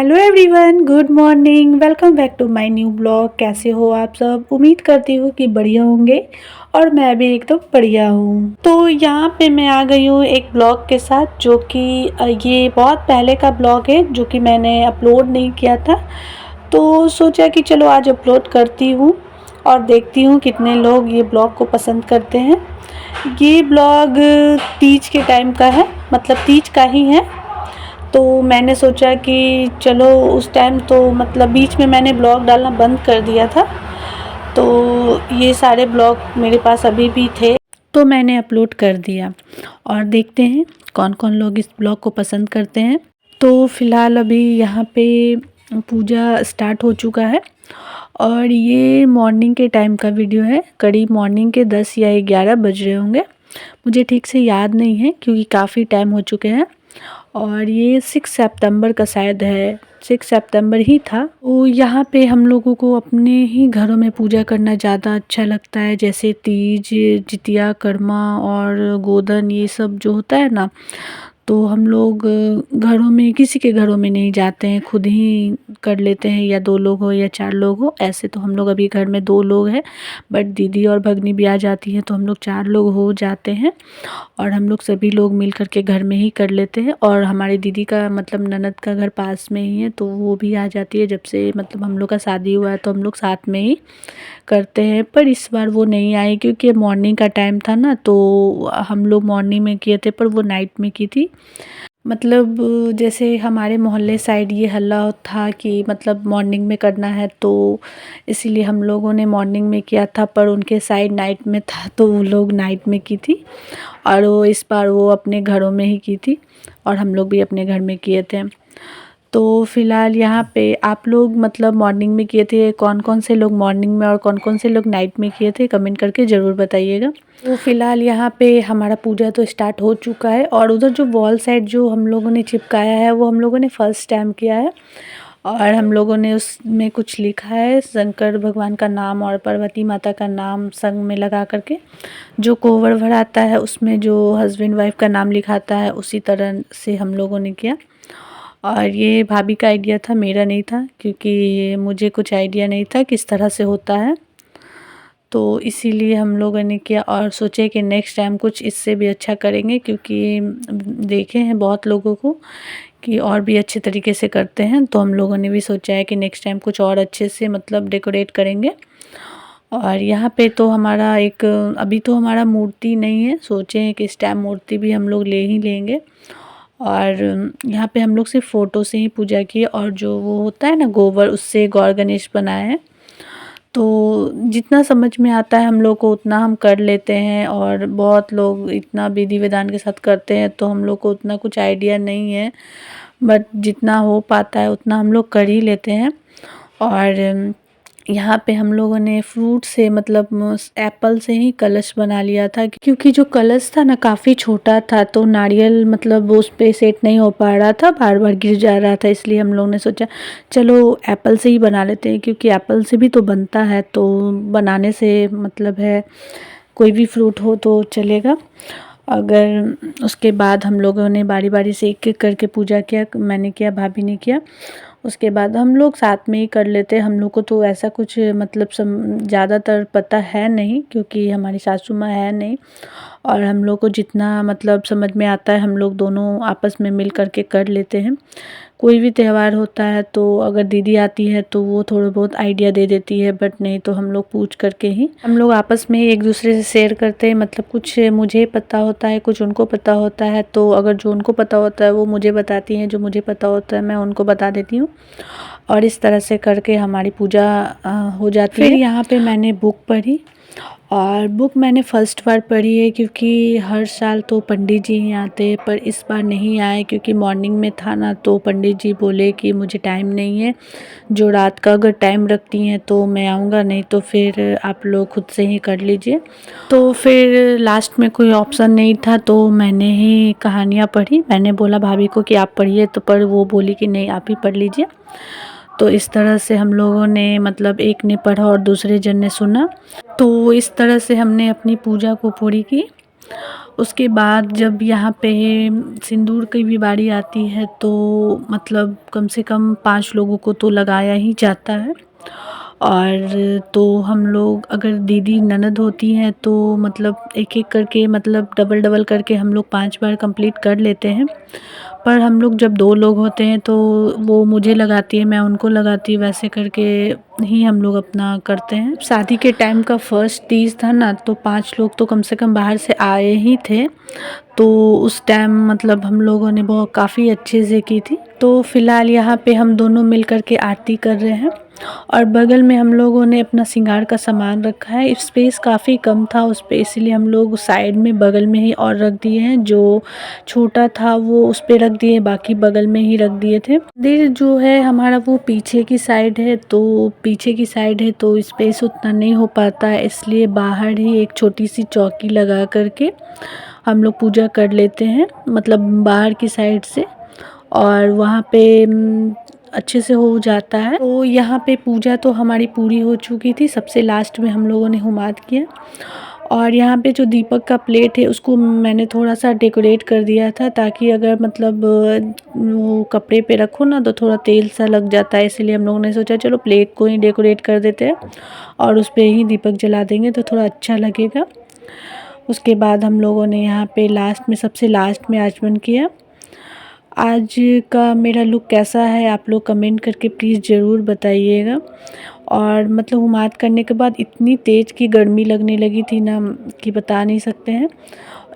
Hello everyone, good morning. Welcome back to my new blog. कैसे हो आप सब? उम्मीद करती हूँ कि बढ़िया होंगे और मैं भी एकदम बढ़िया हूँ। तो यहाँ पे मैं आ गई हूँ एक ब्लॉग के साथ, जो कि ये बहुत पहले का ब्लॉग है, जो कि मैंने अपलोड नहीं किया था। तो सोचा कि चलो आज अपलोड करती हूँ और देखती हूँ कितने लोग ये ब्लॉग को पसंद करते हैं। ये ब्लॉग तीज के टाइम का है, मतलब तीज का ही है। तो मैंने सोचा कि चलो उस टाइम तो मतलब बीच में मैंने ब्लॉग डालना बंद कर दिया था, तो ये सारे ब्लॉग मेरे पास अभी भी थे, तो मैंने अपलोड कर दिया। और देखते हैं कौन कौन लोग इस ब्लॉग को पसंद करते हैं। तो फ़िलहाल अभी यहाँ पे पूजा स्टार्ट हो चुका है और ये मॉर्निंग के टाइम का वीडियो है। करीब मॉर्निंग के 10 या 11 बज रहे होंगे, मुझे ठीक से याद नहीं है क्योंकि काफ़ी टाइम हो चुके हैं। और ये 6 सितंबर का शायद है, 6 सितंबर ही था। वो यहाँ पे हम लोगों को अपने ही घरों में पूजा करना ज़्यादा अच्छा लगता है, जैसे तीज, जितिया, कर्मा और गोधन, ये सब जो होता है ना, तो हम लोग घरों में, किसी के घरों में नहीं जाते हैं, खुद ही कर लेते हैं, या 2 लोग हो या 4 लोग हो। ऐसे तो हम लोग अभी घर में 2 लोग हैं, बट दीदी और भगनी भी आ जाती हैं तो हम लोग 4 लोग हो जाते हैं। और हम लोग सभी लोग मिल कर के घर में ही कर लेते हैं। और हमारी दीदी का मतलब ननद का घर पास में ही है, तो वो भी आ जाती है। जब से मतलब हम लोग का शादी हुआ है तो हम लोग साथ में ही करते हैं। पर इस बार वो नहीं आई क्योंकि मॉर्निंग का टाइम था ना, तो हम लोग मॉर्निंग में किए थे पर वो नाइट में की थी। मतलब जैसे हमारे मोहल्ले साइड ये हल्ला था कि मतलब मॉर्निंग में करना है, तो इसीलिए हम लोगों ने मॉर्निंग में किया था, पर उनके साइड नाइट में था तो वो लोग नाइट में की थी। और वो इस बार वो अपने घरों में ही की थी और हम लोग भी अपने घर में किए थे। तो फ़िलहाल यहाँ पे आप लोग मतलब मॉर्निंग में किए थे, कौन कौन से लोग मॉर्निंग में और कौन कौन से लोग नाइट में किए थे, कमेंट करके ज़रूर बताइएगा। तो फ़िलहाल यहाँ पे हमारा पूजा तो स्टार्ट हो चुका है और उधर जो वॉल साइड जो हम लोगों ने चिपकाया है वो हम लोगों ने फर्स्ट टाइम किया है। और हम लोगों ने उसमें कुछ लिखा है, शंकर भगवान का नाम और पार्वती माता का नाम संग में लगा करके। जो कोवर भराता है उसमें जो हस्बैंड वाइफ का नाम लिखाता है, उसी तरह से हम लोगों ने किया। और ये भाभी का आइडिया था, मेरा नहीं था, क्योंकि मुझे कुछ आइडिया नहीं था किस तरह से होता है, तो इसीलिए हम लोगों ने किया। और सोचे कि नेक्स्ट टाइम कुछ इससे भी अच्छा करेंगे, क्योंकि देखे हैं बहुत लोगों को कि और भी अच्छे तरीके से करते हैं, तो हम लोगों ने भी सोचा है कि नेक्स्ट टाइम कुछ और अच्छे से मतलब डेकोरेट करेंगे। और यहाँ पे तो हमारा एक, अभी तो हमारा मूर्ति नहीं है, सोचे हैं कि इस टाइम मूर्ति भी हम लोग ले ही लेंगे। और यहाँ पे हम लोग सिर्फ फ़ोटो से ही पूजा की, और जो वो होता है ना गोबर, उससे गौर गणेश बनाए हैं। तो जितना समझ में आता है हम लोग को उतना हम कर लेते हैं, और बहुत लोग इतना विधि विधान के साथ करते हैं तो हम लोग को उतना कुछ आइडिया नहीं है, बट जितना हो पाता है उतना हम लोग कर ही लेते हैं। और यहाँ पे हम लोगों ने फ्रूट से मतलब एप्पल से ही कलश बना लिया था, क्योंकि जो कलश था ना काफ़ी छोटा था, तो नारियल मतलब उस पे सेट नहीं हो पा रहा था, बार बार गिर जा रहा था। इसलिए हम लोगों ने सोचा चलो एप्पल से ही बना लेते हैं, क्योंकि एप्पल से भी तो बनता है, तो बनाने से मतलब है कोई भी फ्रूट हो तो चलेगा। अगर उसके बाद हम लोगों ने बारी बारी से एक एक करके पूजा किया, मैंने किया, भाभी ने किया। उसके बाद हम लोग साथ में ही कर लेते हैं। हम लोग को तो ऐसा कुछ मतलब ज़्यादातर पता है नहीं, क्योंकि हमारी सासू माँ है नहीं, और हम लोग को जितना मतलब समझ में आता है हम लोग दोनों आपस में मिल कर के कर लेते हैं। कोई भी त्यौहार होता है तो अगर दीदी आती है तो वो थोड़ा बहुत आइडिया दे देती है, बट नहीं तो हम लोग पूछ करके ही हम लोग आपस में एक दूसरे से शेयर करते हैं। मतलब कुछ मुझे पता होता है, कुछ उनको पता होता है, तो अगर जो उनको पता होता है वो मुझे बताती हैं, जो मुझे पता होता है मैं उनको बता देती हूँ, और इस तरह से करके हमारी पूजा हो जाती है। फिर यहाँ पे मैंने बुक पढ़ी, और बुक मैंने फ़र्स्ट बार पढ़ी है, क्योंकि हर साल तो पंडित जी ही आते हैं, पर इस बार नहीं आए क्योंकि मॉर्निंग में था ना, तो पंडित जी बोले कि मुझे टाइम नहीं है, जो रात का अगर टाइम रखती हैं तो मैं आऊँगा, नहीं तो फिर आप लोग खुद से ही कर लीजिए। तो फिर लास्ट में कोई ऑप्शन नहीं था, तो मैंने ही कहानियाँ पढ़ी। मैंने बोला भाभी को कि आप पढ़िए, तो पर वो बोली कि नहीं आप ही पढ़ लीजिए। तो इस तरह से हम लोगों ने मतलब एक ने पढ़ा और दूसरे जन ने सुना, तो इस तरह से हमने अपनी पूजा को पूरी की। उसके बाद जब यहाँ पे सिंदूर की भी बारी आती है तो मतलब कम से कम 5 लोगों को तो लगाया ही जाता है। और तो हम लोग अगर दीदी ननद होती हैं तो मतलब एक-एक करके मतलब डबल-डबल करके हम लोग 5 बार कंप्लीट कर लेते हैं। पर हम लोग जब 2 लोग होते हैं तो वो मुझे लगाती है, मैं उनको लगाती हूँ, वैसे करके ही हम लोग अपना करते हैं। शादी के टाइम का फर्स्ट तीज था ना, तो 5 लोग तो कम से कम बाहर से आए ही थे। तो उस टाइम मतलब हम लोगों ने बहुत काफ़ी अच्छे से की थी। तो फ़िलहाल यहाँ पे हम दोनों मिल कर के आरती कर रहे हैं और बगल में हम लोगों ने अपना श्रृंगार का सामान रखा है। स्पेस काफ़ी कम था उस पे, इसलिए हम लोग साइड में बगल में ही और रख दिए हैं। जो छोटा था वो उस पे रख दिए, बाकी बगल में ही रख दिए थे। मंदिर जो है हमारा वो पीछे की साइड है, तो पीछे की साइड है तो स्पेस उतना नहीं हो पाता है, इसलिए बाहर ही एक छोटी सी चौकी लगा करके हम लोग पूजा कर लेते हैं, मतलब बाहर की साइड से। और वहाँ पे अच्छे से हो जाता है। तो यहाँ पे पूजा तो हमारी पूरी हो चुकी थी। सबसे लास्ट में हम लोगों ने होमात किया और यहाँ पे जो दीपक का प्लेट है उसको मैंने थोड़ा सा डेकोरेट कर दिया था, ताकि अगर मतलब वो कपड़े पे रखो ना तो थोड़ा तेल सा लग जाता है, इसलिए हम लोगों ने सोचा चलो प्लेट को ही डेकोरेट कर देते हैं और उस पर ही दीपक जला देंगे तो थोड़ा अच्छा लगेगा। उसके बाद हम लोगों ने यहाँ पे लास्ट में, सबसे लास्ट में आचमन किया। आज का मेरा लुक कैसा है आप लोग कमेंट करके प्लीज़ ज़रूर बताइएगा। और मतलब हुमात करने के बाद इतनी तेज़ की गर्मी लगने लगी थी ना कि बता नहीं सकते हैं।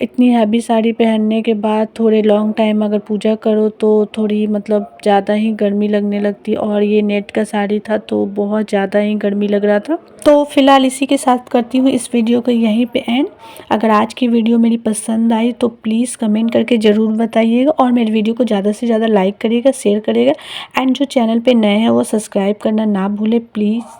इतनी हैवी साड़ी पहनने के बाद थोड़े लॉन्ग टाइम अगर पूजा करो तो थोड़ी मतलब ज़्यादा ही गर्मी लगने लगती, और ये नेट का साड़ी था तो बहुत ज़्यादा ही गर्मी लग रहा था। तो फिलहाल इसी के साथ करती हूँ इस वीडियो को यहीं पे एंड। अगर आज की वीडियो मेरी पसंद आई तो प्लीज़ कमेंट करके ज़रूर बताइएगा और मेरी वीडियो को ज़्यादा से ज़्यादा लाइक करिएगा, शेयर करिएगा एंड जो चैनल पे नए हैं वो सब्सक्राइब करना ना भूलें प्लीज़।